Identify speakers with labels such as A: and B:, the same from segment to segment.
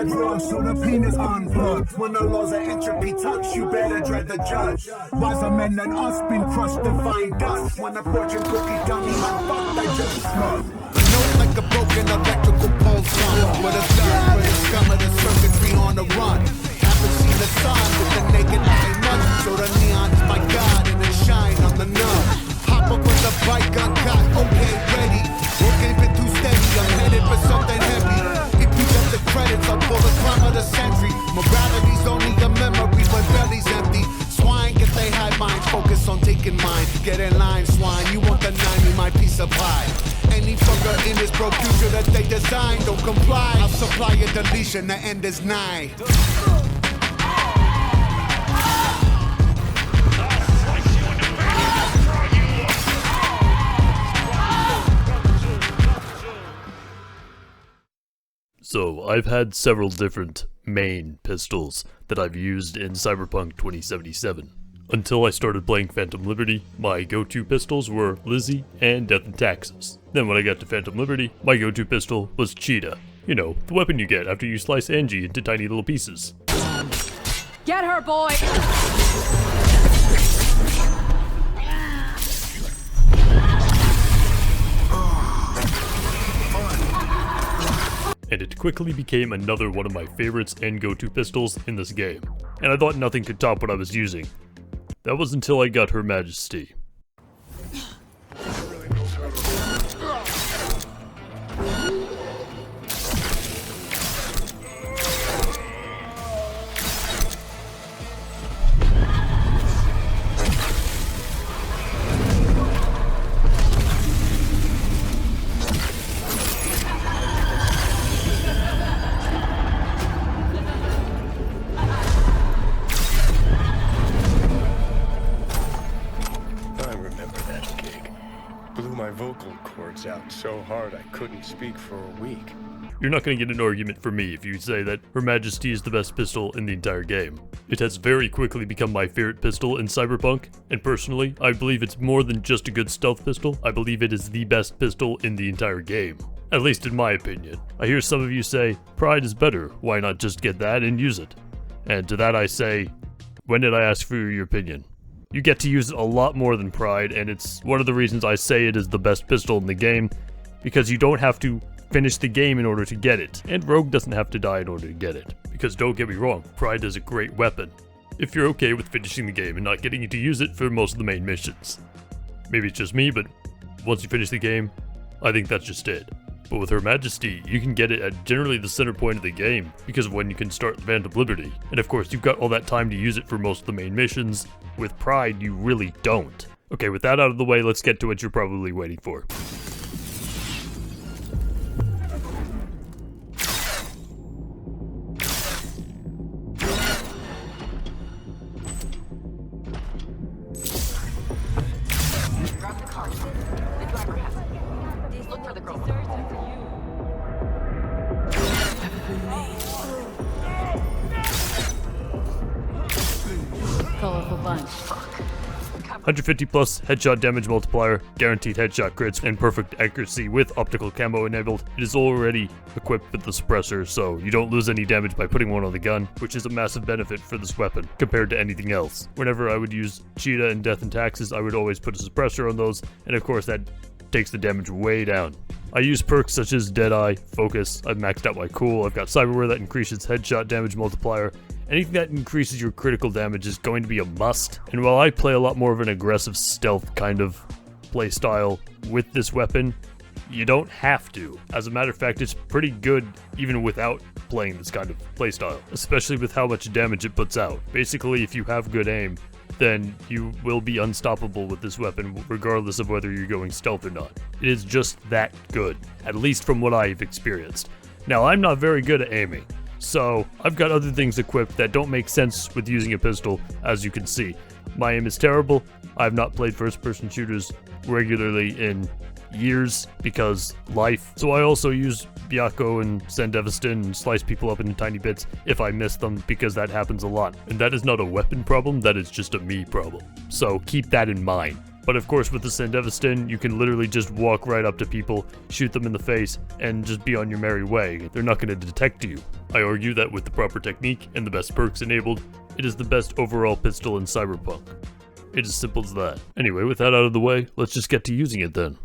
A: judge rush, so the penis unplugged. When the laws of entropy touch, you better dread the judge. Wiser men than us been crushed to find dust. When a fortune cookie dummy, man, fuck that just slug. Note like a broken electrical pole song. With a gun, with a scum of the circuitry on the run. Haven't seen the sun with the naked eye much. So the neon is my god and it shine on the numb. Hop up with the bike, gun cock, okay, ready. Work ain't been too steady, I'm headed for something heavy. If you get the credits, I'll pull the crime of the century. Morality's only a memory when belly's empty. Swine get they high minds, focus on taking mine. Get in line, swine, you want the 90, my piece of pie. Any fucker in this broke future that they design, don't comply. I'll supply a deletion, the end is nigh.
B: So, I've had several different main pistols that I've used in Cyberpunk 2077. Until I started playing Phantom Liberty, my go-to pistols were Lizzie and Death and Taxes. Then when I got to Phantom Liberty, my go-to pistol was Cheetah. You know, the weapon you get after you slice Angie into tiny little pieces.
C: Get her, boy!
B: And it quickly became another one of my favorites and go-to pistols in this game. And I thought nothing could top what I was using. That was until I got Her Majesty.
D: Out so hard I couldn't speak for a week.
B: You're not going to get an argument from me if you say that Her Majesty is the best pistol in the entire game. It has very quickly become my favorite pistol in Cyberpunk, and personally, I believe it's more than just a good stealth pistol. I believe it is the best pistol in the entire game. At least in my opinion. I hear some of you say, Pride is better, why not just get that and use it? And to that I say, when did I ask for your opinion? You get to use it a lot more than Pride, and it's one of the reasons I say it is the best pistol in the game, because you don't have to finish the game in order to get it, and Rogue doesn't have to die in order to get it. Because don't get me wrong, Pride is a great weapon, if you're okay with finishing the game and not getting to use it for most of the main missions. Maybe it's just me, but once you finish the game, I think that's just it. But with Her Majesty, you can get it at generally the center point of the game, because of when you can start Phantom Liberty. And of course, you've got all that time to use it for most of the main missions. With Pride, you really don't. Okay, with that out of the way, let's get to what you're probably waiting for.
C: Grab the car. The driver has it. Please look for the girl. Colorful bunch.
B: 150 plus headshot damage multiplier, guaranteed headshot crits, and perfect accuracy with optical camo enabled. It is already equipped with the suppressor, so you don't lose any damage by putting one on the gun, which is a massive benefit for this weapon compared to anything else. Whenever I would use Cheetah and Death and Taxes, I would always put a suppressor on those, and of course that takes the damage way down. I use perks such as Deadeye, Focus, I've maxed out my Cool, I've got Cyberware that increases headshot damage multiplier. Anything that increases your critical damage is going to be a must. And while I play a lot more of an aggressive stealth kind of playstyle with this weapon, you don't have to. As a matter of fact, it's pretty good even without playing this kind of playstyle, especially with how much damage it puts out. Basically, if you have good aim, then you will be unstoppable with this weapon regardless of whether you're going stealth or not. It is just that good, at least from what I've experienced. Now, I'm not very good at aiming, so I've got other things equipped that don't make sense with using a pistol, as you can see. My aim is terrible. I've not played first-person shooters regularly in years because life. So I also use Byakko and Sandevistan and slice people up into tiny bits if I miss them, because that happens a lot. And that is not a weapon problem, that is just a me problem. So keep that in mind. But of course with the Sandevistan, you can literally just walk right up to people, shoot them in the face, and just be on your merry way. They're not going to detect you. I argue that with the proper technique and the best perks enabled, it is the best overall pistol in Cyberpunk. It is as simple as that. Anyway, with that out of the way, let's just get to using it then.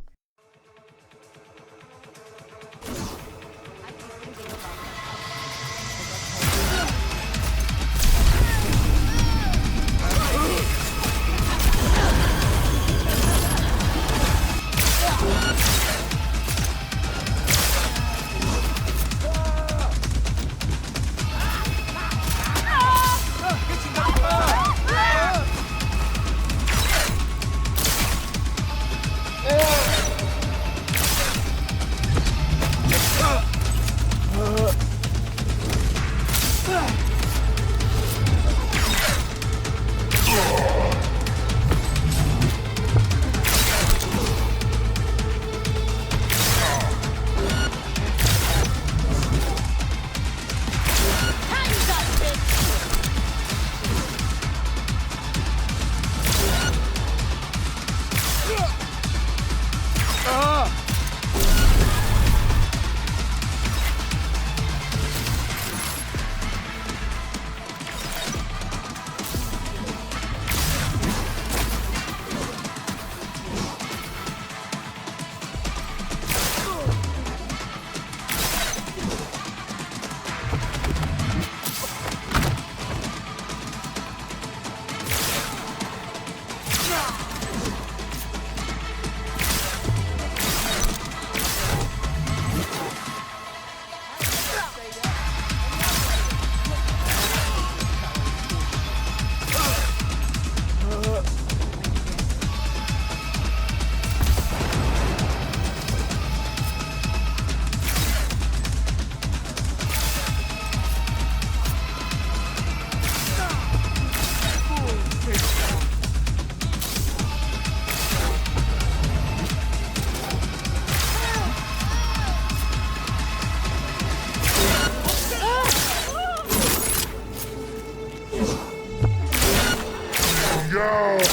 A: Go!